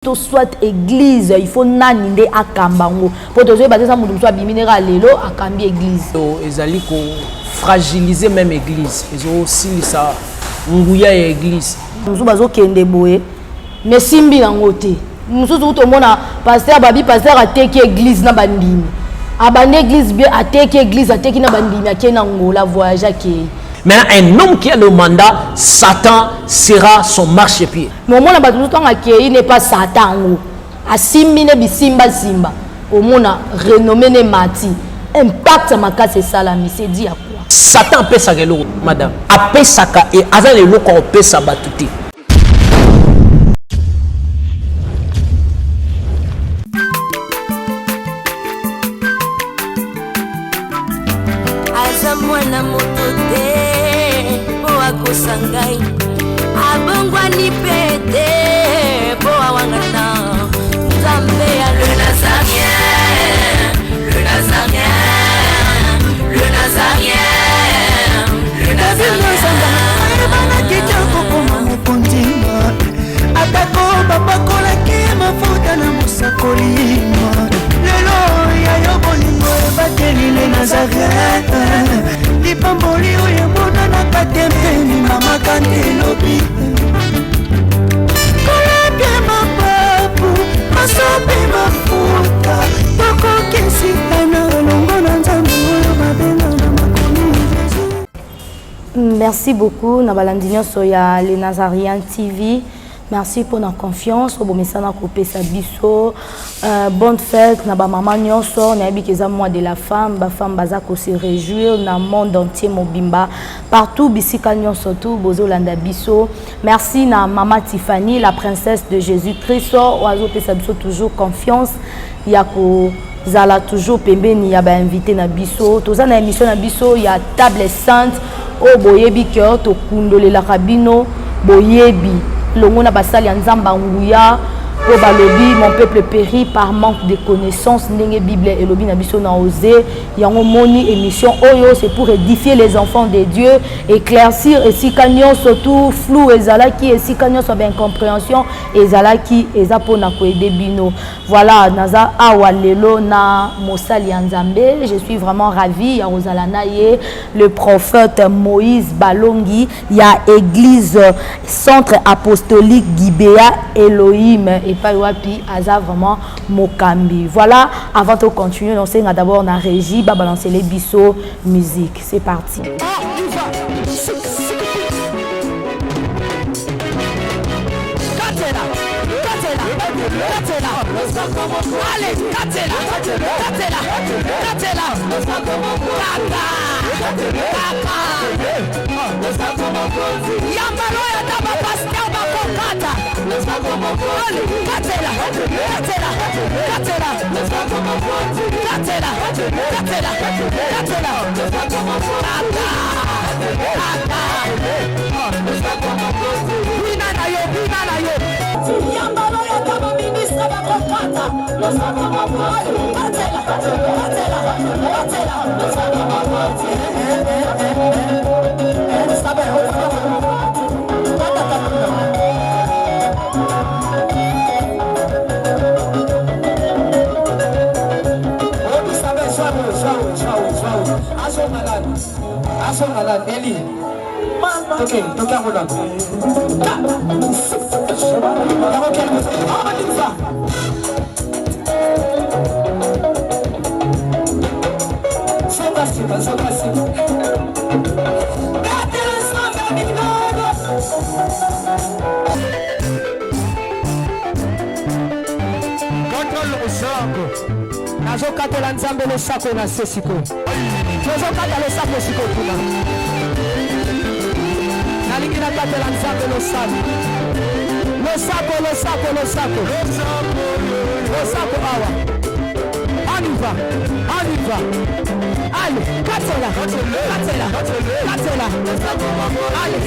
to soit église il faut naninde akambango pour te dire ça mudu soit biminéral lelo akambi église ezali ko fragiliser même église ezo silisa nguya ya église musu bazo kende boye mais simbi nango te musu to mona pasteur babi pasteur ateki église na bandimi abande église bien ateki église ateki na bandimi akena ngola voyage akei. Maintenant, un homme qui a le mandat, Satan sera son marchepied. Mais au moins, il n'est pas Satan. A simine bisimba simba. Au moins, renommé ne mati. Impact ma casse c'est ça la c'est dit à quoi? Satan peut sa gelo, madame. Apé saka et azan le loko peut sa batuti. Azamwana motote. Sangai abongwa ni pete po awangana Nzambe ya le Nazarien le Nazarien le Nazarien le Nazarien bana kitoko koma mukondima atako babakola ke mafuta na musakolima lelo ya yobolingo bateli le Nazarien lipamboli oyo mona na katempeni mama kandelobi kolapye mapapu masope mafuta tokokesikana longo na nzambe oyo babenga na makomi Jésus. Merci beaucoup nabalandi nyonso ya le Nazarien TV. Merci pour notre confiance. Au message na coupé sa biso. Bonne fête na ba maman nyonso na bikeza mois de la femme, ba femme bazako se réjouir na monde entier mobimba. Partout bisika nyonso tout bozolanda biso. Merci na maman Tiffany, la princesse de Jésus-Christ. Oazo pesa biso toujours confiance. Yako zala toujours pembeni ya ba invité na biso. Toza na émission na biso ya table sainte o boyebi cœur to kundolela kabino boyebi. Longona basali ya nzamba nguya o balobi mon peuple périt par manque de connaissances ndenge Bible et lobi na biso na osé yango moni émission oyo c'est pour édifier les enfants de Dieu éclaircir esika nyonso surtout flou ezalaki esika nyonso ba incompréhension ezalaki eza pona ko aider bino. Voilà naza awa lelo na mosali ya nzambe je suis vraiment ravi ya Rosalana ye le prophète Moïse Balongi ya église centre apostolique Gibea Elohim et pas wapi aza vraiment mokambi. Voilà, avant de continuer on sait d'abord na régie ba balancer les bisso musique. C'est parti. Allez, Katela. Yambalo ya taba pasteur bakokata. Eli. Okay, toka ngola. Nazokatela nzambe le sako na sesiko. Nazokatela le sako siko tuna. Nalingi nakatela nzambe le sako. Le sako awa. Aniva. Allez, katela. Allez,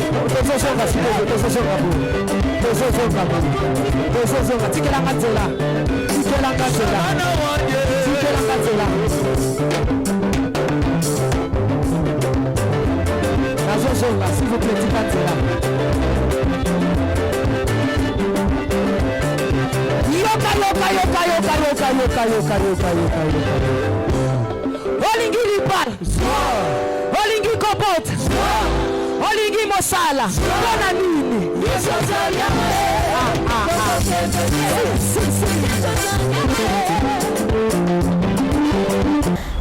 tikela katela. S'il vous plaît, Olingi libal, olingi kopot, olingi mosala, bona nini?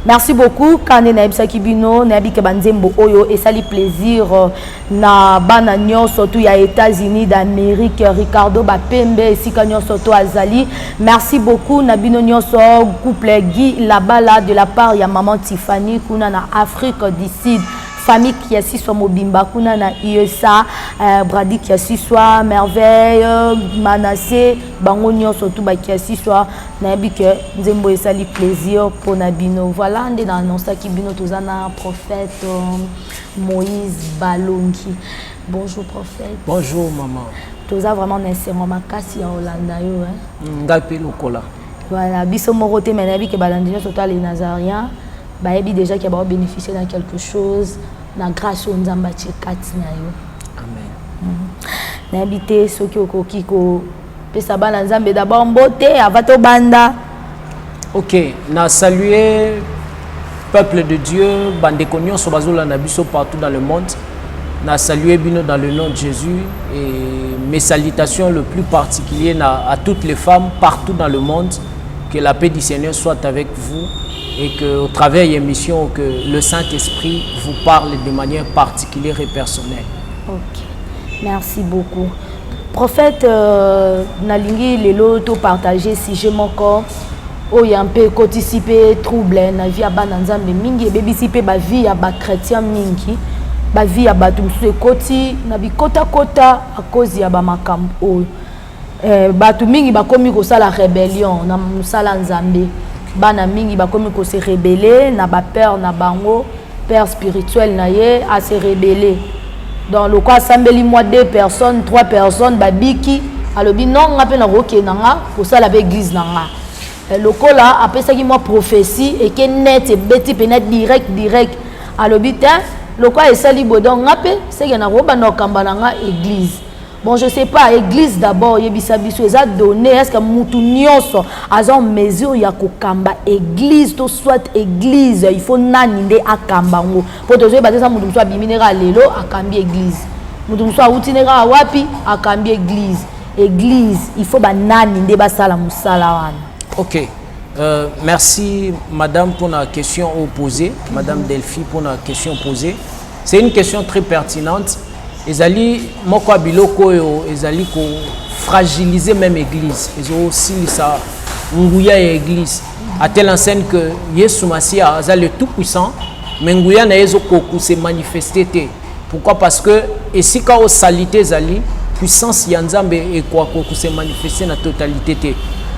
Merci beaucoup. Quand on a Kibino, na bike banzembo oyo et ça li plaisir na bana surtout ya États-Unis d'Amérique Ricardo Bapembe et Sikanyo Soto Azali. Merci beaucoup na bino nyonso couple Guy Labala de la part ya maman Tiffany kuna na Afrique du Sud. Famille qui assis soit Mobimba kuna na USA Brady qui assis soit Merveille Manassé bango nyonso tout ba qui assis soit na bike nzembo et ça li plaisir pour nabino. Voilà on est dans annonce qui bino tozana prophète Moïse Balongi. Bonjour prophète. Bonjour maman. Toza vraiment nécessairement makasi ya Hollanda yo hein. Ngapi lokola. Voilà biso morote menabi ke balandino surtout les Nazariens. Baebi déjà qui va bénéficier de quelque chose na grâce au Nzamba tchekati na yo. Amen. Na habité ce qui okoki ko pesa bana Nzambe d'abord mbote avato banda. OK, na saluer peuple de Dieu, bande konyo so bazola na biso partout dans le monde. Na saluer bino dans le nom de Jésus et mes salutations le plus particulier à toutes les femmes partout dans le monde. Que la paix du Seigneur soit avec vous. Et qu'au travers de l'émission, que le Saint-Esprit vous parle de manière particulière et personnelle. Ok, merci beaucoup. Prophète, Nalingi, les lotos partagés, si je m'en corps, oh, y a un peu cotisipé, trouble, na vie à Bananzambe Mingi, et bébisipe, ba vie à ba chrétien Mingi, ba vie à ba tout koti, na bi kota à cause ya ba makam, oh, batu Mingi, ba komi ko sa la rébellion, na musala Nzambe. Bana mingi ba komi ko se rebeller na ba père na bango père spirituel na ye a se rebeller dans le cas sambeli moi 2 personnes 3 personnes ba biki alobi non ngape na roke nanga pour ça la église nanga le cas là apesa ki moi prophétie et que net et beti penet direct alobi ta le cas esali bodon ngape c'est que na roba na kamba nanga église. Bon, je sais pas, église d'abord, yebisa biso eza donné, est-ce que mutu nyonso aza mesure ya kokamba église to soit église, il faut nani nde akamba ngo. Po tozo ba ça mutu so biminera lelo akambi église. Mutu so utinera wapi akambi église. Église, il faut ba nani nde ba sala musala wana. OK. Merci madame pour la question posée, madame Delphi pour la question posée. C'est une question très pertinente. Ezali moko biloko yo ezali ko fragiliser même église. Ezo aussi ça nguya église à telle enseigne que Yesu Masia a le tout puissant mais nguya na ezo ko se manifester. Pourquoi? Parce que ici quand au salité zali puissance ya Nzambe et quoi ko se manifester na totalité te.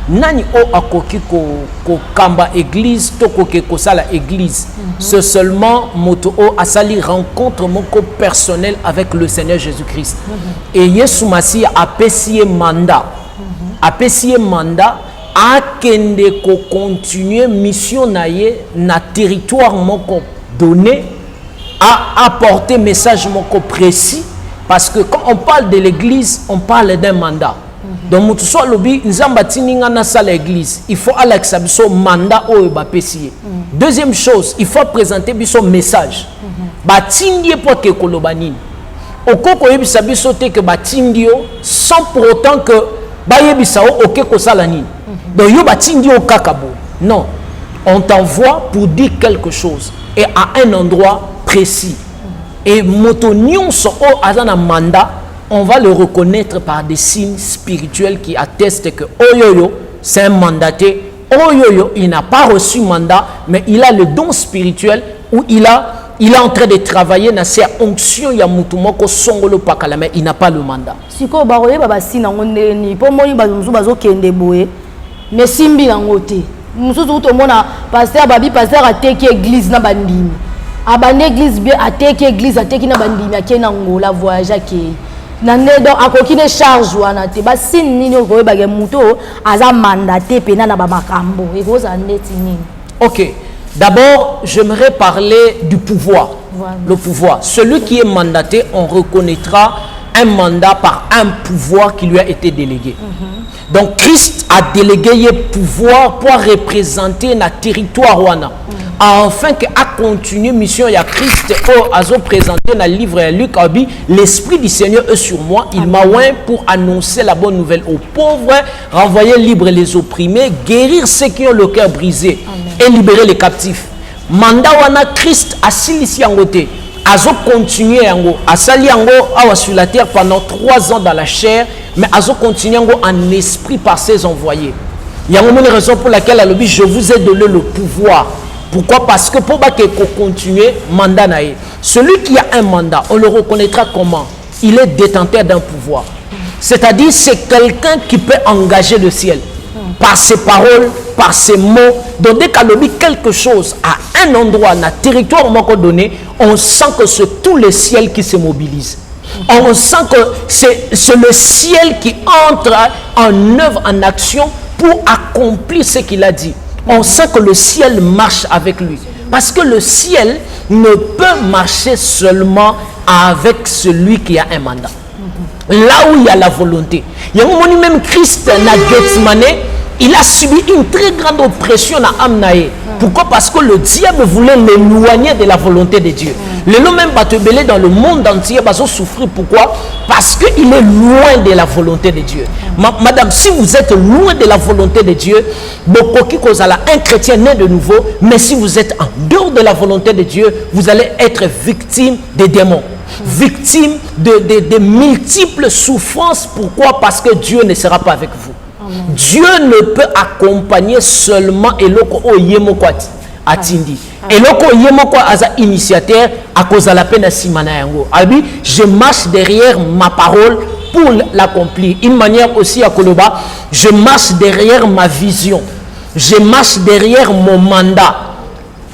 Nani o akoki ko kamba église to ko sala église. C'est seulement moto o asali rencontre moko personnel avec le Seigneur Jésus-Christ. Et Yesu Masi a pessié mandat. A pessié mandat a kende ko continuer mission naie na territoire moko donné à apporter message moko précis parce que quand on parle de l'église, on parle d'un mandat. Donc, tout ça, lobi, nzambatinga na sala église. Il faut alexa biso mandat o ba pesier. Deuxième chose, il faut présenter biso message. Batindie pour que kolobanini. Okoko yebisa biso te que batindio sans pour autant que ba yebisa o oké ko sala nini. Donc yo batindi o kakabo. Non, on t'envoie pour dire quelque chose et à un endroit précis. Et moto nyonso o azana mandat. On va le reconnaître par des signes spirituels qui attestent que Oyoyo, c'est un mandaté. Oyoyo, il n'a pas reçu mandat, mais il a le don spirituel où il est en train de travailler dans ses onctions. Il y a Mutumoko Songolo Pakala, mais il n'a pas le mandat. Si vous avez un signe, vous avez un mais simbi nangote. Mususu utomona pasteur babi pasteur ateki église na bandimi. Abane église bien ateki église ateki na bandimi akena ngola voyage akei. Nande donc akokine charge wana te ba sin nini ko ba ge muto aza mandaté pena na ba makambo e ko za ndeti nini. OK. D'abord, j'aimerais parler du pouvoir. Voilà. Le pouvoir. Celui qui est mandaté, on reconnaîtra un mandat par un pouvoir qui lui a été délégué. Donc Christ a délégué un pouvoir pour représenter le territoire wana. Afin que a continuer mission ya Christ a présenté dans le livre de Luc l'esprit du Seigneur est sur moi, il m'a oint pour annoncer la bonne nouvelle aux pauvres, renvoyer libre les opprimés, guérir ceux qui ont le cœur brisé et libérer les captifs. Mandat wana Christ a silisi yangote. Azo continuer yango, asali yango awa sur la terre pendant 3 ans dans la chair, mais azo continuer yango en esprit par ses envoyés. Il y a une raison pour laquelle je vous ai donné le pouvoir. Pourquoi? Parce que pour continuer mandat naé. Celui qui a un mandat, on le reconnaîtra comment? Il est détenteur d'un pouvoir. C'est-à-dire c'est quelqu'un qui peut engager le ciel par ses paroles, par ses mots. Donc dès qu'il dit quelque chose à un endroit, un territoire donné, on sent que c'est tout le ciel qui se mobilise. On sent que c'est le ciel qui entre en œuvre, en action pour accomplir ce qu'il a dit. On sent que le ciel marche avec lui. Parce que le ciel ne peut marcher seulement avec celui qui a un mandat. Là où il y a la volonté. Il y a un moment même Christ na Gethsemane, il a subi une très grande oppression à Amnaé. Pourquoi? Parce que le diable voulait l'éloigner de la volonté de Dieu. Le nom même Batebele dans le monde entier va souffrir. Pourquoi? Parce qu'il est loin de la volonté de Dieu. Madame, si vous êtes loin de la volonté de Dieu, un chrétien né de nouveau, mais si vous êtes en dehors de la volonté de Dieu, vous allez être victime des démons. Victime de multiples souffrances. Pourquoi? Parce que Dieu ne sera pas avec vous. Amen. Dieu ne peut accompagner seulement Eloko Oyemoko Atindi. Eloko Oyemoko Aza initiateur à cause de la peine à Simana Yango. Albi, je marche derrière ma parole pour l'accomplir. Une manière aussi à Koloba, je marche derrière ma vision. Je marche derrière mon mandat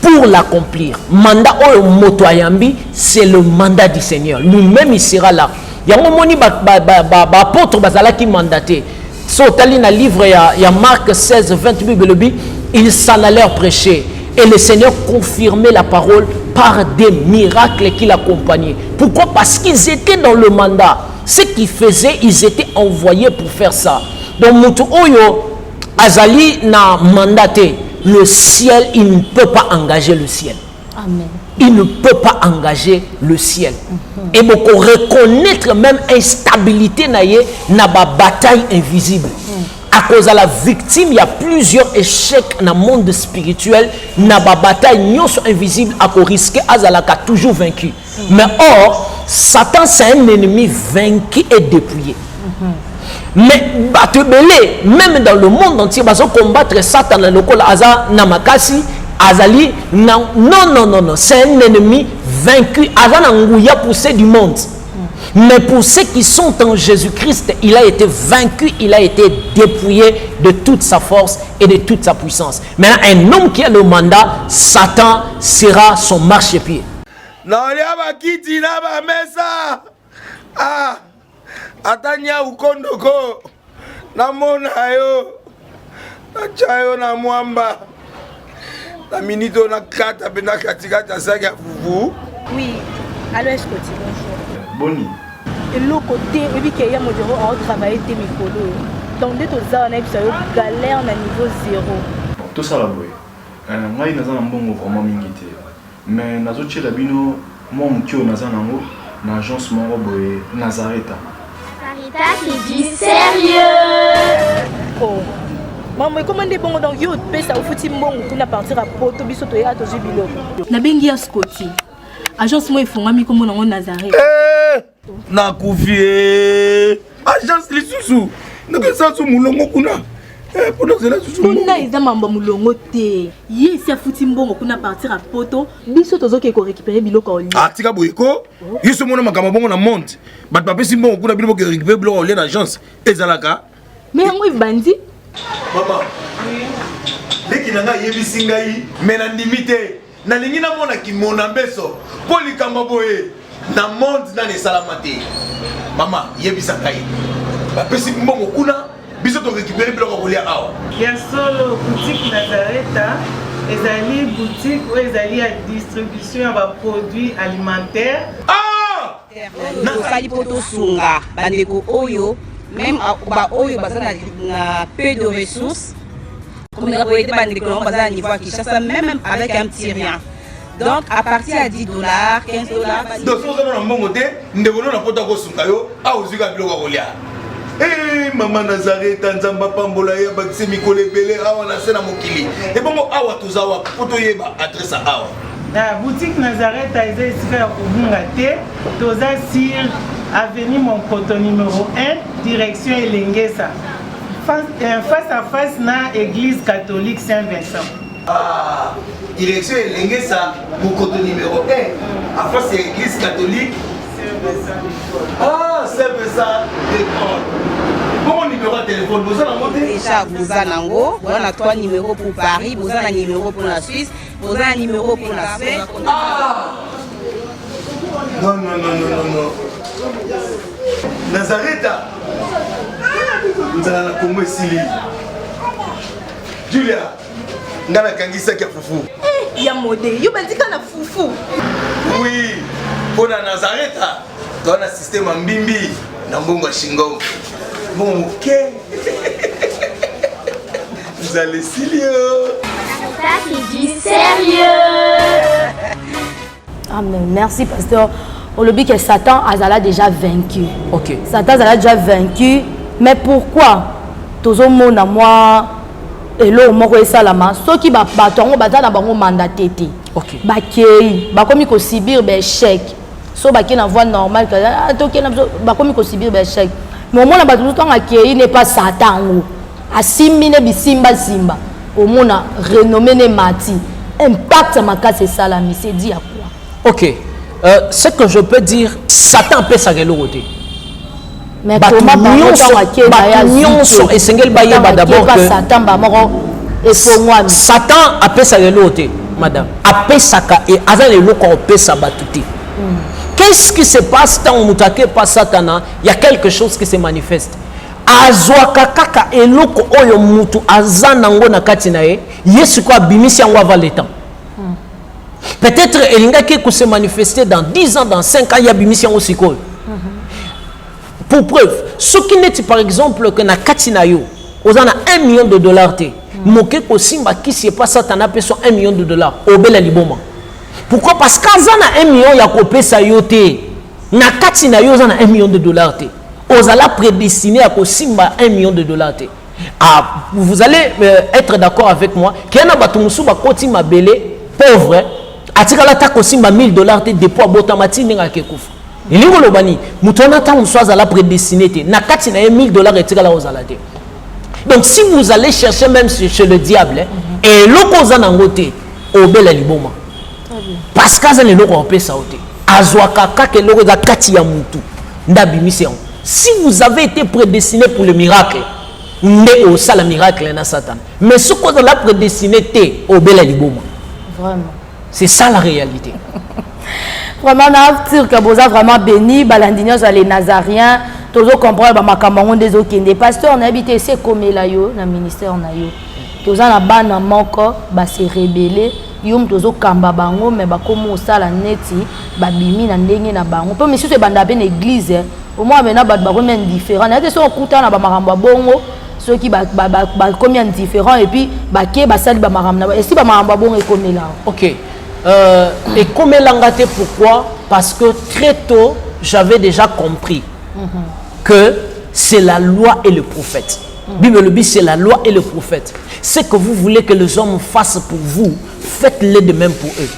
pour l'accomplir. Mandat au Motoyambi, c'est le mandat du Seigneur. Lui-même, il sera là. Il y a un moment où apôtre Bazala qui mandaté. Sotali na livre ya Marc 16, 20 Bible, ils s'en allèrent prêcher. Et le Seigneur confirmait la parole par des miracles qui l'accompagnaient. Pourquoi? Parce qu'ils étaient dans le mandat. Ce qu'ils faisaient, ils étaient envoyés pour faire ça. Donc, Moutou Oyo, Azali n'a mandaté. Le ciel, il ne peut pas engager le ciel. Amen. Il ne peut pas engager le ciel. Et beaucoup reconnaître même instabilité na ba bataille invisible. À cause de la victime, il y a plusieurs échecs dans le monde spirituel. Na ba bataille nyonso invisible à cause risquer azalaka toujours vaincu. Mais or, Satan c'est un ennemi vaincu et dépouillé. Mais même dans le monde entier, ils combattre Satan dans le col Aza Namakasi. Azali, non, c'est un ennemi vaincu. Azana Ngouya poussé du monde. Mais pour ceux qui sont en Jésus-Christ, il a été vaincu, il a été dépouillé de toute sa force et de toute sa puissance. Maintenant, un homme qui a le mandat, Satan sera son marchepied. Non, il y a qui mesa. Ah, atanya ukondoko. Namona yo. Nachayo na mwamba. La minute on a 4 à katikata saga fufu. Oui, alors est-ce que tu bonjour. Boni. Et l'autre côté, et puis qu'il y a mon bureau à travailler des micros. Donc dès que ça on a eu galère à niveau 0. Tout ça là boy. Moi il n'a bon vraiment mingité. Mais nazo tchela bino moi mukio naza nango na agence mon boy Nazareta. Sarita c'est du sérieux. Oh. Maman, comment est bon donc yo pesa au fouti mbongo kuna partir à poto biso to ya to jibilo. Na bengi ya Scotty. Agence moi ifongami comme na Nazareth. Na kufie. Agence lisusu. Ndeke sansu mulongo kuna. Pour cela susu. Kuna iza mamba mulongo te. Ye si fouti mbongo kuna partir à poto biso to zoke ko récupérer biloko oli. Ah tika boyeko. Yiso mona makama bongo na monte. Bat papa si mbongo kuna biloko récupérer biloko oli na agence. Ezalaka. Mais yango ibandi. Maman, leki nanga yebisi ngai mena ndimite na lingi na mona ki mona beso polikamba boye na monde na ne salamate. Mama yebisa ngai ba pesi mbongo kuna biso to récupérer biloko kolia awa ya solo boutique Nazareta ezali boutique ou ezali à distribution ya ba produits alimentaires. Ah Tosali poto sunga bandeko oyo même ba oyo bazana na peu de ressources comme on a été bandeko on bazana niveau à Kinshasa même avec un petit rien. Donc à partir à $10, $15. Donc si on a un bon côté, nous devons na poto ko sunga yo a ozuka biloko kolia. Eh maman Nazareth nzamba pambola ya bakise mikole belé awa na sena mokili. Et bongo awa tozawa poto yeba adresse awa. La boutique Nazareth a été ici à Obungate, Toza sur avenue Monkoto numéro 1, direction Elengesa. Face à face na église catholique Saint-Vincent. Ah, direction Elengesa, Monkoto numéro 1, à face de l'église catholique Saint-Vincent. Ah, Saint-Vincent d'école. Bon numéro de téléphone, vous avez monté déjà, vous avez on a 3 numéros pour Paris, vous avez un numéro pour la Suisse, vous avez un numéro pour la Suède. Ah non. Nazareth, vous allez la Congo Sili. Julia, ngana kangisa kia fufu. Il y a modé, il y a fufu. Oui, pour la Nazareth, dans un système en bimbi, dans Bongo Shingo. Bon, ok. Vous allez sérieux. Ça, c'est du sérieux. Amen. Merci, pasteur. On le dit que Satan a déjà vaincu. Ok. Satan a déjà vaincu. Mais pourquoi tout le monde a moi et l'eau m'a fait ça là bas. Ceux qui battent on va dans un mandat tété. Ok. Bah comme il faut subir des chèques. So bah qui na voie normale que bah comme il faut subir des chèques. Mais au moins, il n'est pas Satan. A simine bisimba simba. Au moins, renommé ne mati. Impact ma cas c'est ça la c'est dit à quoi? Ok. Ce que je peux dire, Satan peut s'arrêter. Mais comment Satan a pu s'arrêter, madame. A pu s'arrêter. Et Azan est le corps peut s'abattre. Qu'est-ce qui se passe quand on mutake pas Satana? Il y a quelque chose qui se manifeste. Azwaka kaka eloko oyo mutu azanango na katina ye Yesu ko abimisi yango avant le temps. Peut-être elinga ki ko se manifester dans 10 ans, dans 5 ans, il y a bimisi yango sikoyo. Pour preuve, ce qui n'est par exemple que na katina yo, ozana $1 million te. Moke ko simba ki se pas Satana pe so $1 million. Obela liboma. Pourquoi? Parce qu'Azana 1 million ya kopé sa yote. Na kati na yo zana $1 million te. Ozala prédestiné à kosimba $1 million te. Ah, vous allez être d'accord avec moi. Kiana batumusu ba koti mabele pauvre. Atikala ta kosimba $1000 te depuis abotamati ninga kekufa. Ilingo lobani, mutona ta muso azala prédestiné te. Na kati na $1000 etikala ozala te. Donc si vous allez chercher même chez le diable, et loko zana ngote, obela liboma. Parce que ça ne l'a pas sauté. Si vous avez été prédestiné pour le miracle, n'est au sale miracle na Satan. Mais ce qu'on a prédestiné t'es au bel liboma. Vraiment. C'est ça la réalité. Vraiment, on a vraiment béni, balandinios les Nazariens, tous les comprendre ma camarade des autres pasteurs on a habité c'est comme là yo, na ministère on a yo. Tous les ban na moko, ba se rebeller. Yom tozo kamba bango mais ba komo sala neti ba bimi na ndenge na bango pe monsieur se banda ben église au moins maintenant ba comme différent na so kuta na ba maramba bongo ceux qui ba combien différent et puis ba ke ba sali ba maramba et si ba maramba bongo et comme là. OK. Et comme l'angate pourquoi? Parce que très tôt j'avais déjà compris que c'est la loi et le prophète. Bible le dit c'est la loi et le prophète. Ce que vous voulez que les hommes fassent pour vous, faites-le de même pour eux.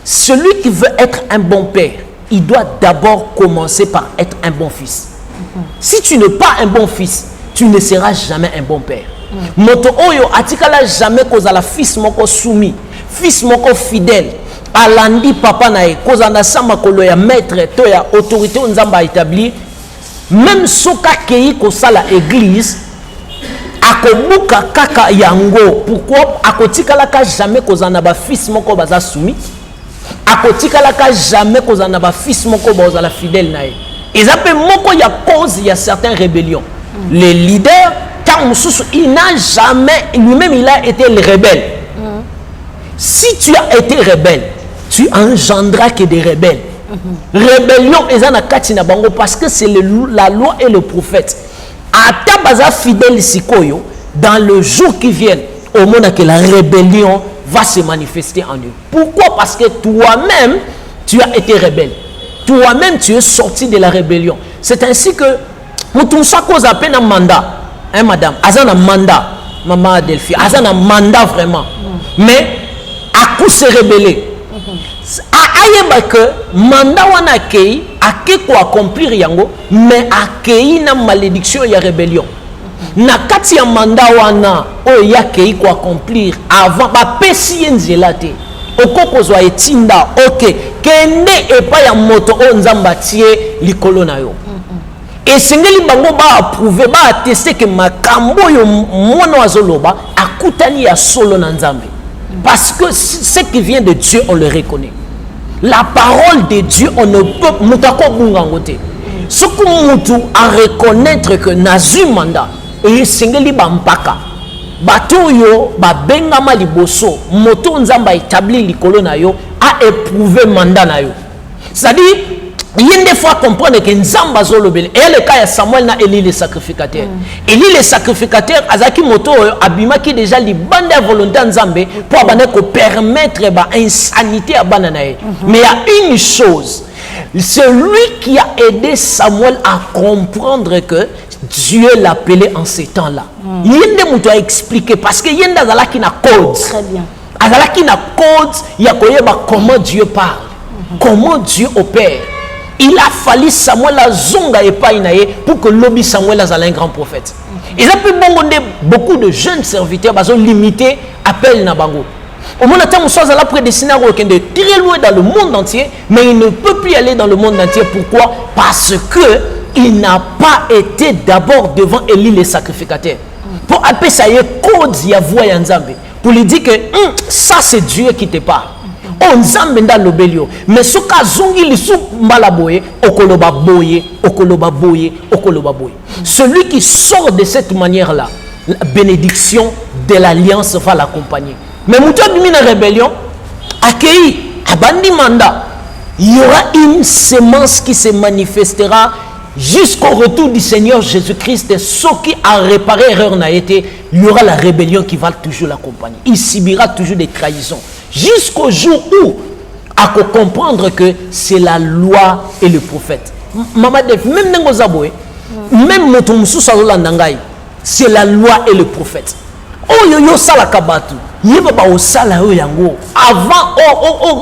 Celui qui veut être un bon père, il doit d'abord commencer par être un bon fils. Si tu n'es pas un bon fils, tu ne seras jamais un bon père. Moto oyo atikala jamais cause à la fils moko soumis, fils moko fidèle. Alandi papa nae cause na samba kolo ya maître to ya autorité nzamba établi. Même soka kei ko sala église akobuka kaka yango. Pourquoi? Akotikala ka jamais kozana ba fils moko baza soumis. Akotikala ka jamais kozana ba fils moko baza la fidèle nae. Ils appellent moko ya cause il y a certaines rébellions. Les leaders quand il n'a jamais lui-même il a été le rebelle. Si tu as été rebelle, tu engendras que des rebelles. Rébellion est na kati na bango parce que c'est la loi et le prophète. Ata baza fidèle sikoyo, dans le jour qui vient, au moment que la rébellion va se manifester en eux. Pourquoi? Parce que toi-même, tu as été rebelle. Toi-même, tu es sorti de la rébellion. C'est ainsi que nous sommes à peine un mandat. Hein, madame? Azan un mandat. Maman Delphi. Azan un mandat vraiment. Mais, à coup se rebeller. Ayeba que mandat wana akei ko accomplir yango mais akei na malédiction ya rébellion. Na kati ya mandat wana o ya kei ko accomplir avant ba pesi nzela te. Okoko zwa etinda OK kende epa ya moto o nzamba tie likolo na yo. Et sengeli bango ba approuver ba attester que makambo yo mwana azoloba akutani ya solo na nzambe. Parce que ce qui vient de Dieu, on le reconnaît. La parole de Dieu, on ne peut pas bungangote. Ce que nous à reconnaître que nazu mandat et singeli bampaka bato yo ba bengama liboso moto nzamba établi likolo na yo a éprouvé mandat na yo. C'est-à-dire il y a des fois comprendre que nzamba zolobele et le cas de Samuel na Élie le sacrificateur. Élie le sacrificateur azaki moto abima qui déjà li bande volonté nzambe pour abane ko permettre ba insanité à bananae. Mais il y a une chose, c'est lui qui a aidé Samuel à comprendre que Dieu l'appelait en ces temps-là. Il y a des moto à expliquer parce que il y a des qui na code. Très bien. Azalaki na code ya koyeba comment Dieu parle, comment Dieu opère. Il a fallu Samuel à zonga et pas inaye pour que l'obi Samuel a un grand prophète. Ils ont pu beaucoup de jeunes serviteurs qui ont limité appel na bango. Au moment où nous la prédestiné à de très loin dans le monde entier, mais il ne peut plus aller dans le monde entier. Pourquoi? Parce que il n'a pas été d'abord devant Élie le sacrificateur. Pour appeler ça y est code ya voix ya nzambe. Pour lui dire que ça c'est Dieu qui te parle. On nzambe nda lobelio mais soka zongi lisu mbala boye okoloba boye okoloba boye okoloba boye. Celui qui sort de cette manière là, la bénédiction de l'alliance va l'accompagner. Mais moutou bimi na rébellion accueilli abandi mandat, il y aura une semence qui se manifestera jusqu'au retour du Seigneur Jésus-Christ. Ce qui a réparé erreur n'a été, il y aura la rébellion qui va toujours l'accompagner. Il subira toujours des trahisons. Jusqu'au jour où, à comprendre que c'est la loi et le prophète. Maman Def, même Nengozaboé, même Motomoussou Salolandangaï, c'est la loi et le prophète. Oh yo yo salakabatu, yeba ba o sala yo yango. Avant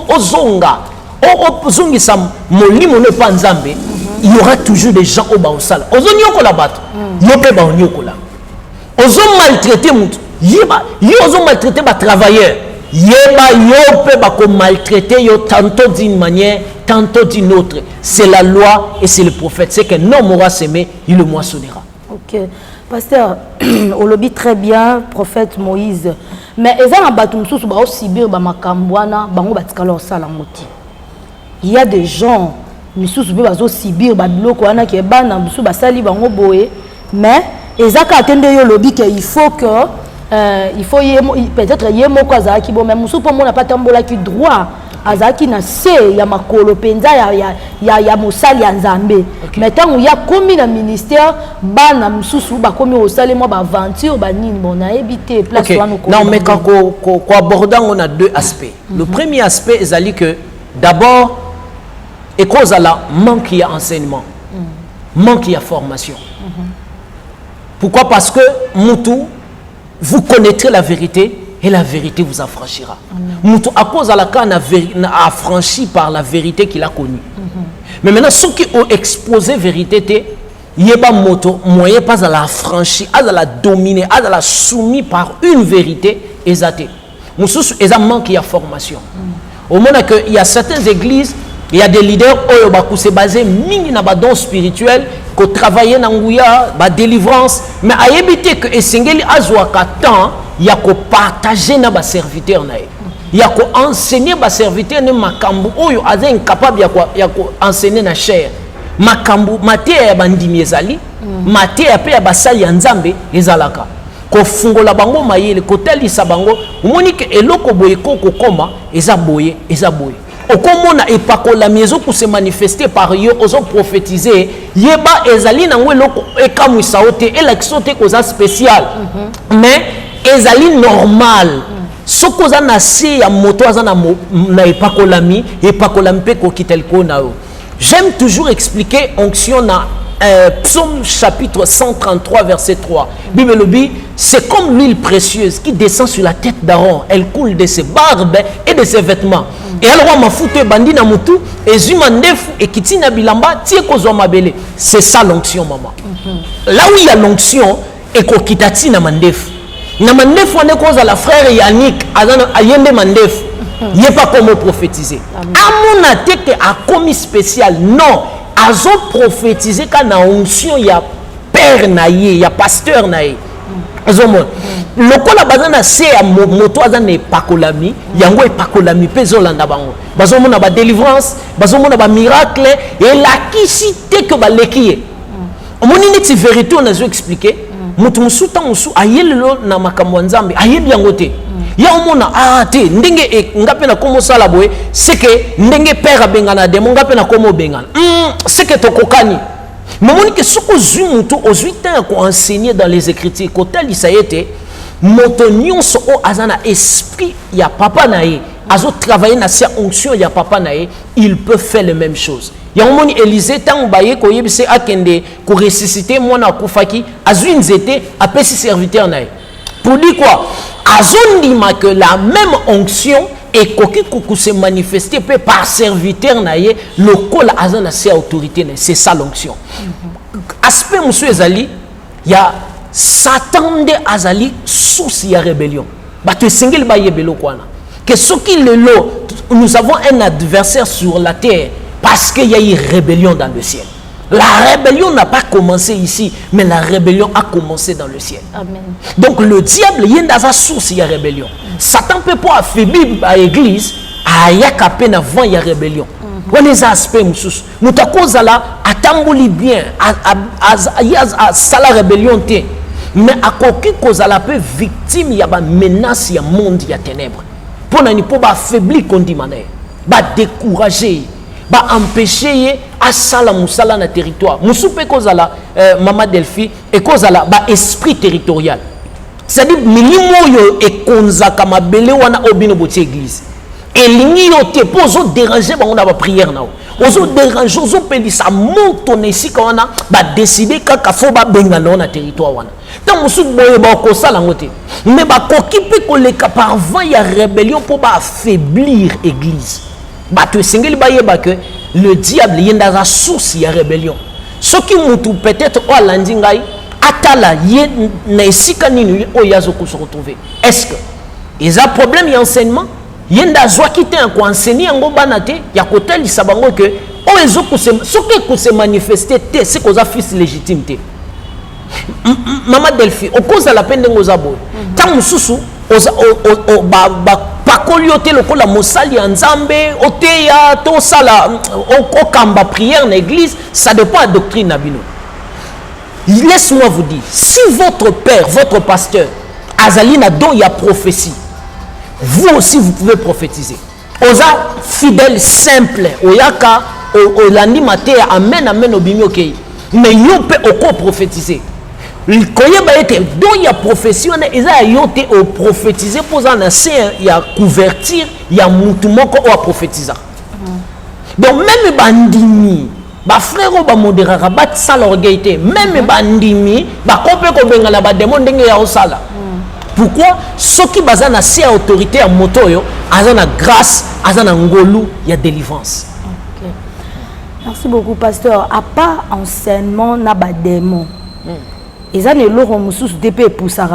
o zonga, o zongi sam molimo ne pas nzambe, il y aura toujours des gens au ba o sala. O zongi ko la batu, yope ba onyo ko la. O zon maltraiter mutu, yeba yo zon maltraiter ba travailleur. Yeba yope ba ko maltraiter yo tantôt d'une manière, tantôt d'une autre. C'est la loi et c'est le prophète. C'est qu'un homme aura semé, il le moissonnera. Ok. Pasteur, on le dit très bien, prophète Moïse. Mais il y a des gens qui sont Sibir, mais il faut que il faut peut-être y a pas droit azaki na se ya makolo penza ya mosali ya nzambe. Mais tant il y a commis le ministère bana msusu ba commis au salé moi ba aventure ba nini bon na éviter place là nous. Non mais quand ko abordant on a deux aspects. Le premier aspect est que d'abord et cause à la manque il y a enseignement. Manque il y a formation. Pourquoi? Parce que Moutou vous connaîtrez la vérité et la vérité vous affranchira. Moutou à cause à la canne a affranchi par la vérité qu'il a connue. Mais maintenant ceux qui ont exposé vérité, il n'y a pas moto moyen pas à la affranchir, à la dominer, à la soumis par une vérité exatée. Moutou ils manque il y a formation. Au moment que il y a certaines églises, il y a des leaders qui sont basés mini na don spirituel qui travaillent dans la délivrance, mais à éviter que Esengeli azwaka temps il y a qu'à partager na ba serviteur na il y a qu'à enseigner ba serviteur ne makambu oyo aza incapable ya ko enseigner na chair makambu matea ya bandimi ezali matea pe ya basali ya nzambe ezalaka ko fungola bango mayele ko talisa bango omoni ke eloko boye ko koma eza boye au komona epakola miezo pour se manifester par yo ozo prophétiser yeba ezali na ngwe loko ekamwisa ote elaksote koza spécial mais ezali normal soko za na se ya moto aza na epakolami pe ko kitelko na yo. J'aime toujours expliquer onction na Psaume chapitre 133 verset 3. Bible dit, c'est comme l'huile précieuse qui descend sur la tête d'Aaron. Elle coule de ses barbes et de ses vêtements. Et alors m'a foutu bandi na mutu et zumandef et kitina bilamba tie kozo mabele. C'est ça l'onction maman. Là où il y a l'onction et ko kitati na mandef. Na mandef on est cause à la frère Yannick ayende mandef. Il n'est pas comme prophétiser. À mon attaque a commis spécial non. Azo prophétiser quand na onction ya père naïe ya pasteur naïe azo mo lokola bazana se ya moto azana pakolami yango pakolami pezolanda bango bazo mona ba délivrance bazo mona ba miracle et la kisite que ba lekiye omoni neti vérité on a expliqué mutu musuta musu ayelelo na makambo nzambe ayebi yango te ya omona te ndenge ngape na komo sala boye c'est que ndenge père abengana demo ngape na komo bengana c'est que tokokani momoni que soko zu mutu ozuita ko enseigner dans les écritures kotel isayete moto nyonso o azana esprit ya papa nae azo travailler na sa onction ya papa nae il peut faire les mêmes choses. Ya omoni Élisée tant baye ko yebise akende ko ressusciter mwana kufaki azu nzete apesi serviteur nae pour dire quoi azondima que la même onction et koki se manifester peut par serviteur naie le col azana ses autorité c'est ça l'onction. Aspect monsieur ezali ya Satan de azali source ya rébellion bato singel ba yebelo kwana que ce qui le lot nous avons un adversaire sur la terre parce qu'il y a eu rébellion dans le ciel. La rébellion n'a pas commencé ici, mais la rébellion a commencé dans le ciel. Amen. Donc le diable, il y a dans sa source, il y a rébellion. Satan peut pas affaiblir l'église, il y a capé avant il y a rébellion. On les aspects, nous t'accusons là, attendons bien, il y a la rébellion, mais à quoi cause à la peu victime, il y a une menace, il y a monde, il y a ténèbres. Pour ne pas affaiblir qu'on dit manière, pas décourager. Ba empêcher à sala musala na territoire musupe kozala mama Delphi et kozala ba esprit territorial c'est-à-dire milimo yo e konzaka mabele wana obino botie église et lingi yo te pozo déranger ba on a ba prière na ozo déranger ozo pelisa monto nesika wana ba décider kaka fo ba benga na territoire wana tant musu boye ba ko sala ngote mais ba kokipe ko leka par vent ya rébellion pour ba affaiblir église. Le diable y a dans la source de rébellion. Ce qui moutou peut-être au landingai atala y nesika nini o yazoko se retrouver. Est-ce que ils a problème d'enseignement yenda zwa kité en enseigner ngo banate ya kotel lisabango que o ezoko se ce que se manifester c'est cause fils légitimité. Mama Delphi au cause la peine ngozabo. Tant mususu pakoliote lokola mosali ya nzambe oteya to sala okamba prière na église ça dépend de la doctrine na bino. Laisse-moi vous dire, si votre père, votre pasteur azali na don ya prophétie, vous aussi vous pouvez prophétiser. Oza fidèle simple oyaka olandi maté amen amen obimi okei mais yo peut oko prophétiser. Koyeba ete donc il y a prophétie on eza yote au prophétiser pour en ancien il y a couverture il y a mutu moko o prophétiser. Donc même bandimi ba frère ba modérera ba sala orgueillité même bandimi ba kopé ko benga na ba démon ndenge ya osala. Pourquoi ceux qui basent na sa autorité à moto yo azana grâce azana ngolu ya délivrance. OK. Merci beaucoup pasteur. À part enseignement na ba démon. Ils ont l'eau musus depuis pour ça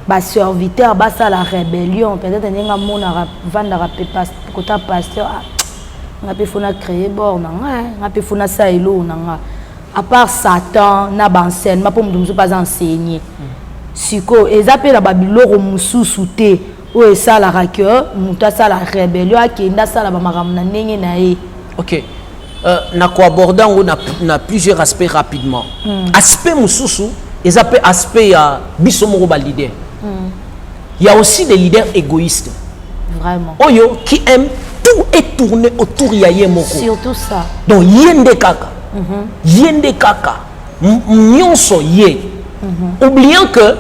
ba serviteur ba ça la rébellion peut-être n'enga mona vendre pas côté pasteur on a pu fona créer bord on a pu fona ça elo nanga à part Satan na ba enseignement pour nous pas enseigner siko ils appellent la babilo musus té ou et ça la raqueur muta ça la rébellion akenda ça la ba makamna ndenge na e. OK. N'a abordé on a plusieurs aspects rapidement. Aspect mususu, ils appellent aspect ya bisomoro ba leader. Il y a aussi des leaders égoïstes. Vraiment. Oyo qui aiment tout est tourné autour ya ye moko. Surtout ça. Donc yende kaka. Yende kaka. Nyonso ye. Oubliant que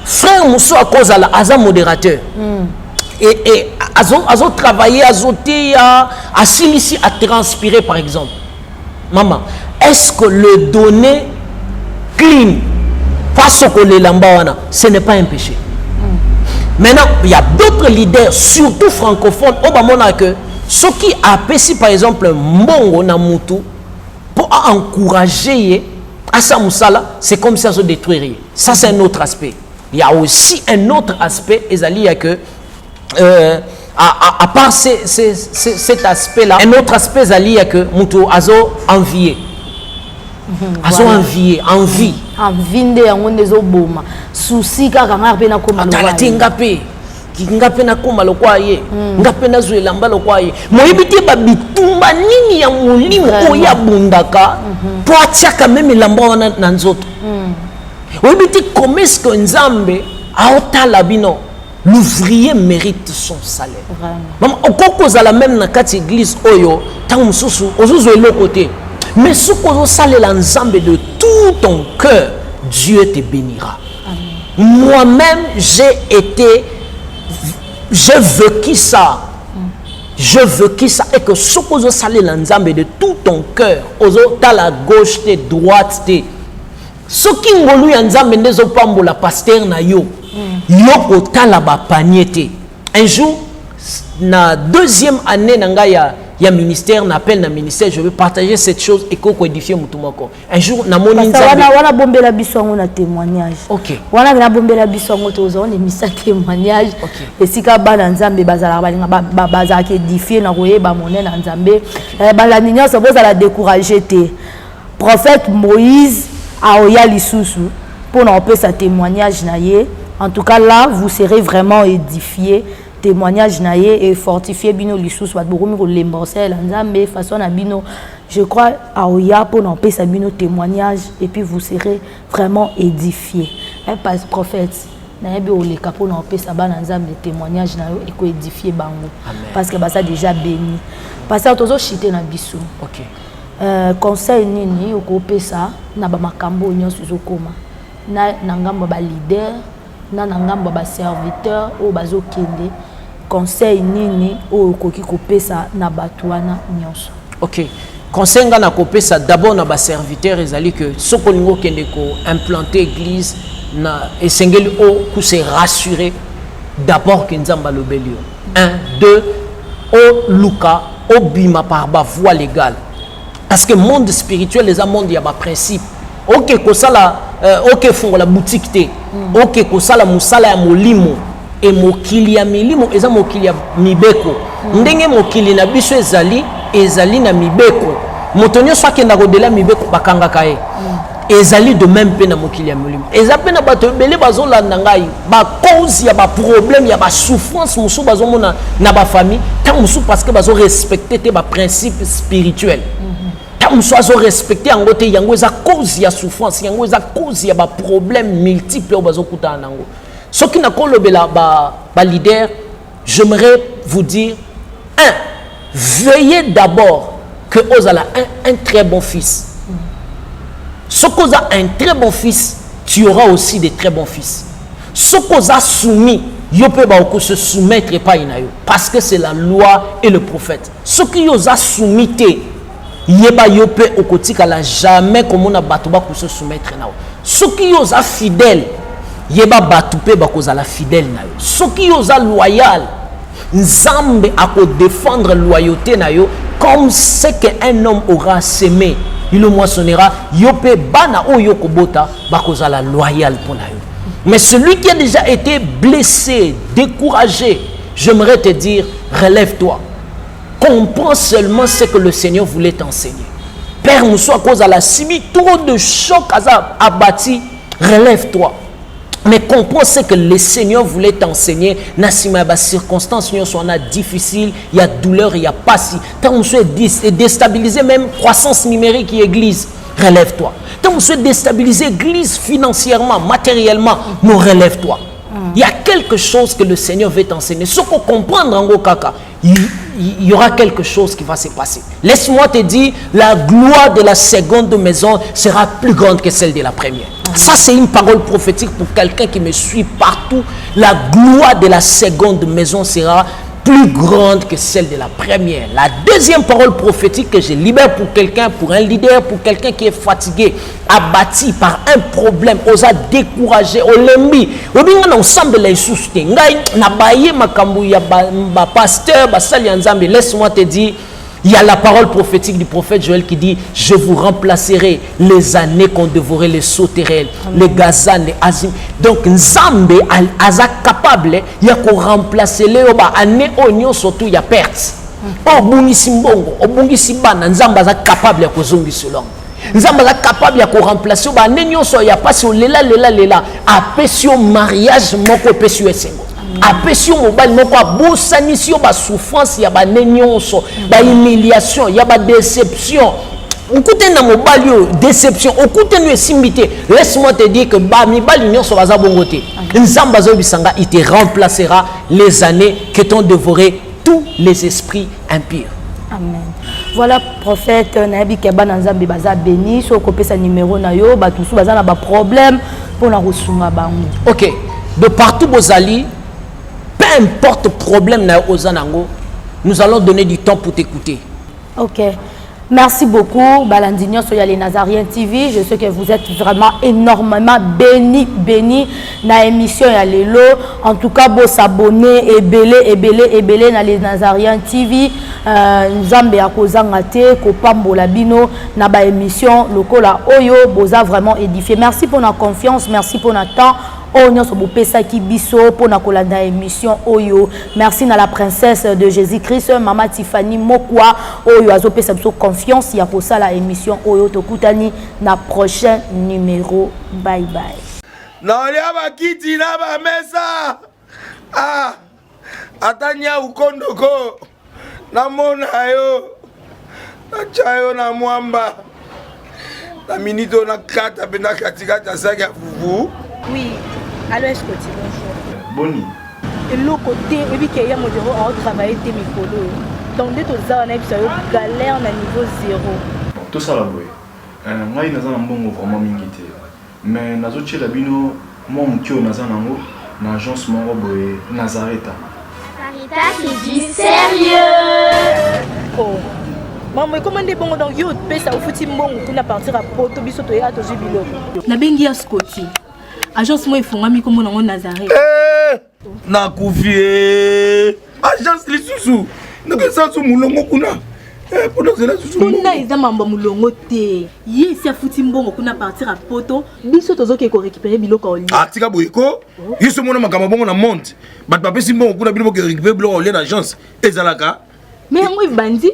frère Mousso à cause à la Aza modérateur. Et azo travailler, azoter, à s'illici, à transpirer par exemple. Maman, est-ce que le donner clean, face au les lambawana, ce n'est pas un péché? Maintenant, il y a d'autres leaders, surtout francophones, au moment que ceux qui apprécient par exemple Mbongo Namutu pour encourager à sa moussala, c'est comme ça se détruire. Ça, c'est un autre aspect. Il y a aussi un autre aspect, Ezali, que à part cet aspect-là, un autre aspect, Ezali, que Moutou Azo envié. Azo envié, envie. Envie de yango boma. Souci kaka ngape na koma lokwa. Tala ngape. Ngape na koma lokwa ye. Ngape na zwe lamba lokwa ye. Moyibiti ba bitumba nini ya mulimo oya bundaka. Po atiaka meme lamba wana na nzoto. Moyibiti comment est-ce que Nzambe aota labino. L'ouvrier mérite son salaire. Maman, okoko za la même na kati église oyo, tant mususu, ozuzo elo côté. Mais ce qu'on salé l'ensemble de tout ton cœur, Dieu te bénira. Moi-même, j'ai vécu ça. Je vécu ça. Et que ce qu'on salé l'ensemble de tout ton cœur, t'as la gauche, t'es droite, t'es. Ce qui m'ont lu ensemble des opambo la pasteur na yo, yo t'as la panier. Un jour, na deuxième année nanga il y a ministère, n'appelle na ministère, je veux partager cette chose et qu'on édifie mutumako. Un jour, na mon wana bombe la biso na témoignage. OK. Wana na bombe la biso tozo on émissa témoignage. Et si ka ba nzambe bazala bazala ki édifier na koyeba monene na nzambe, ba la ninya ça boza la décourager te. Prophète Moïse a oya lisusu pour na peut sa témoignage na ye. En tout cas là, vous serez vraiment édifiés. Témoignage naïe et fortifié bino lissus wat bokomi ko lemborser la nzambe façon na bino je crois à oya pour n'en sa bino témoignage et puis vous serez vraiment édifiés pas prophète na yebi ole kapo na pesa ba nzambe témoignage na yo et ko édifier bango parce que ça déjà béni parce que tozo chité na biso OK conseil nini ko pesa na ba makambo nyonso zokoma na ngambo ba leader na ngambo ba serviteur o bazo kende conseil nini o koki kopesa na batwana nyonso. OK. Conseil nga na kopesa d'abord na ba serviteur ezali que soko lingo kende ko implanter église na esengeli o ku se rassurer d'abord que nzamba lobelio. 1 2 o luka o bima par ba voie légale. Parce que monde spirituel les monde ya ba principe. OK ko sala OK fongo la boutique te. OK ko sala musala ya molimo. Et mokili ya milimo eza mokili ya mibeko ndenge mokili na biso ezali na mibeko motonyo so akenda ko dela mibeko bakanga kae ezali de même pe na mokili ya milimo eza pe na bato bele bazolanda ngai ba cause ya ba problème ya ba souffrance musu bazomona na ba famille tant musu parce que bazo respecter te ba principe spirituel tant musu azo respecter yango te yango eza cause ya souffrance yango eza cause ya ba problème multiple bazokuta nango. Ce qui n'a pas le leader, j'aimerais vous dire, 1, veillez d'abord que vous avez un très bon fils. Ce que vous avez un très bon fils, tu auras aussi des très bons fils. Ce que vous avez soumis, vous pouvez se soumettre pas parce que c'est la loi et le prophète. Ce que vous avez soumis, vous pouvez jamais comme on a battu pour se soumettre. Ce qui vous avez fidèle, yeba batupe bakozala fidèle na yo soki yoza loyal nzambe ako défendre loyauté na yo comme ce qu'un homme aura semé il le moissonnera yope bana oyo kobota bakozala loyal pour na yo. Mais celui qui a déjà été blessé, découragé, j'aimerais te dire relève-toi, comprends seulement ce que le Seigneur voulait t'enseigner. Père Mousso à cause à la simi trop de choc à bâti, relève-toi. Mais comprends ce que le Seigneur voulait t'enseigner. Nassima, les circonstances sont difficiles, il y a douleur, il y a pas si. Tant que vous êtes déstabilisé, même croissance numérique et église, relève-toi. Tant que vous êtes déstabilisé, église financièrement, matériellement, nous relève-toi. Il y a quelque chose que le Seigneur veut t'enseigner. Ce qu'on comprend dans le kaka, il y aura quelque chose qui va se passer. Laisse-moi te dire, la gloire de la seconde maison sera plus grande que celle de la première. Ça, c'est une parole prophétique pour quelqu'un qui me suit partout. La gloire de la seconde maison sera plus grande que celle de la première. La deuxième parole prophétique que je libère pour quelqu'un, pour un leader, pour quelqu'un qui est fatigué, abattu par un problème, osa découragé, olembi, obinga na ensemble les sousté. Ngai na baye makambu ya ba pasteur, ba sali nzambe. Laisse-moi te dire, il y a la parole prophétique du prophète Joël qui dit: je vous remplacerai les années qu'on dévorait les sauterelles, les gazans, les azim. Donc Nzambe aza capable ya ko remplacer les oba année oignon surtout ya perte. Obungisi mbongo, obungisi bana, Nzambe aza capable ya ko zongisa longo. Nzambe aza capable ya ko remplacer oba année nyonso ya pasi lela apesio mariage moko pesio esengo. Apesio mobile moko abosanisi yo ba souffrance ya ba nenyonso ba humiliation ya ba déception okute na mobile yo déception okute no esimbité. Laisse-moi te dire que ba mibali nyonso baza bongo te. Nzamba zo bisanga il te remplacera les années que t'ont dévoré tous les esprits impurs. Amen. Voilà, prophète Nabi Keba Nzambe baza béni so kopesa numéro na yo ba tusu baza na ba problème pour na rusunga bango. OK, de partout bozali, peu importe le problème na ozanango, nous allons donner du temps pour t'écouter. OK. Merci beaucoup, Balandinho Soya les Nazariens TV. Je sais que vous êtes vraiment énormément bénis dans l'émission Yalelo. En tout cas, vous s'abonner et belé dans les Nazariens TV. Nzambe akozangate kopambola bino na ba émission lokola oyo boza vraiment édifié. Merci pour notre confiance, merci pour notre temps. Merci à la princesse de Jésus-Christ, Maman Tiffany Mokwa, Oyo Azopesa confiance, ya pour ça la émission Oyo Tokutani na prochain numéro. Bye bye. Naolia bakiti na ba mesa. Ah. Atanya ukondoko. Na mona yo. Na chayo na mwamba. Na minito na kata bena katikata saka fufu. Oui. Allô, est-ce que tu bonjour? Boni. Et l'autre côté, et puis qu'il y a mon bureau à travailler tes micros. Donc, dès que tu as une galère à niveau 0. Tout ça là, oui. Moi, je suis vraiment mingité. Mais je suis bino, moi, je suis dans l'agence Nazareta. Sarita, c'est du sérieux. Oh. Maman, comment est bon dans YouTube? Ça vous fout bon pour partir à Porto, biso to ya to jubilo. Na bengi ya Scotty. Agence moi ifungami comme on Nazareth. Na kufie. Agence lisusu. Naka sansu mulongo kuna. Pour nous là susu. Kuna eza mamba mulongo te. Ye si afuti mbongo kuna partir à Poto, biso tozo ke ko récupérer biloko oli. Ah tika boyeko. Yeso mona makamba bongo na monte. Bat pape si mbongo kuna biloko ke récupérer biloko oli na agence. Ezalaka. Mais moi bandi.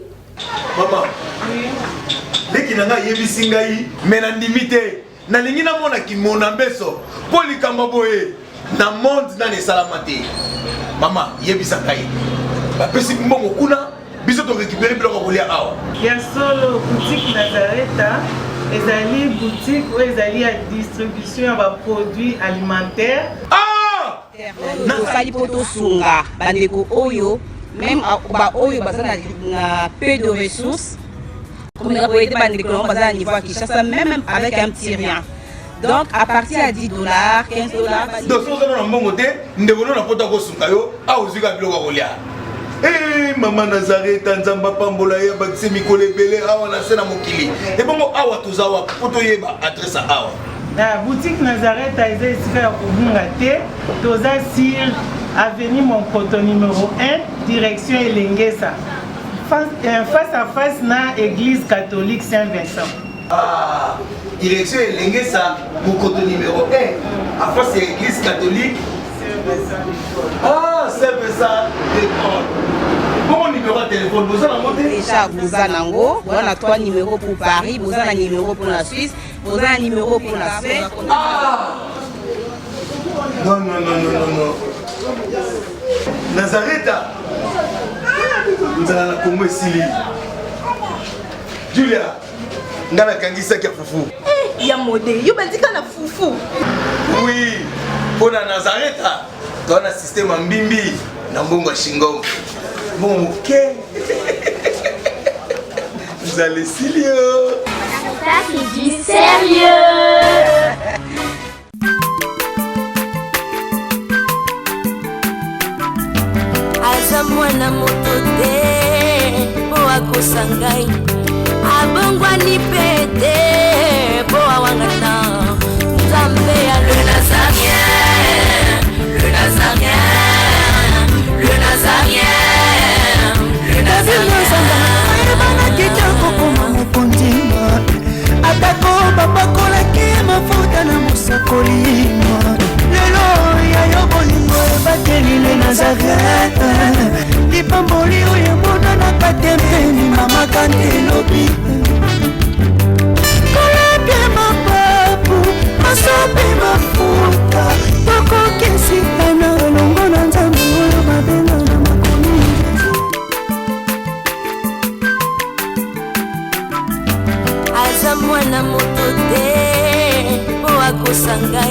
Maman. Leki nanga yebisi ngai mena ndimite. Na lingi na mona ki mona mbeso poli kamba boye na monde na ne salamate. Mama yebisa ngai. Ba pesi mbongo kuna biso to récupérer biloko kolia awa. Ya solo boutique Nazareta ezali boutique où ezali à distribution ya produits alimentaires. Ah! Na sali poto sunga bandeko oyo même ba oyo bazana na peu de ressources. Comme nous avons été à niveau à Kinshasa, même avec un petit rien. Donc, à partir de 10 $, 15 $. Donc, si vous avez un bon côté, nous devons nous apporter au Sungayo, à Ozuga Bilogolia. Eh, Maman Nazareth, Tanzamba Pambola, Baxi Mikole Bele, Awa Nasena Mokili. Et bon, Awa Tuzawa, Potoyeba, adresse à Awa. La boutique Nazareth a été ici à Obungate, Toza Sir, avenue Monkoto numéro 1, direction Elengesa. Face à face na église catholique Saint-Vincent. Ah, direction Elengesa, Monkoto numéro 1, à face à l'église catholique Saint-Vincent. Ah, Saint-Vincent d'école. Bon numéro de téléphone, vous avez monté déjà, vous avez on a 3 numéros pour Paris, vous avez un numéro pour la Suisse, vous avez un numéro pour la Suède. Ah! Non. Nazareta. Nous allons la Congo Sili. Julia, nous allons kangisa kia fufu. Eh, ya modé, yo bandika na fufu. Oui, pour la Nazareta, tu as un système en bimbi, na mbongo shingo. bon, ok. Vous allez sérieux. Ça, c'est du sérieux. Aza mwana moto te po akosa ngai abongwani pe te po awangana Nzambe ya le Nazarien, le Nazarien, le Nazarien, le Nazarien. Ebana kitoko koma mokondima atako bapakolaki mafuta na mosakolima lelo yayo bolingo ebateli le Nazareth lipamboli oyo emonanaka tembeni mama kantelobi kolapie mapapu masope mafuta tokokesikana elongo na Nzambe oyo babenga na makomi aza mwana moto te po akosa ngai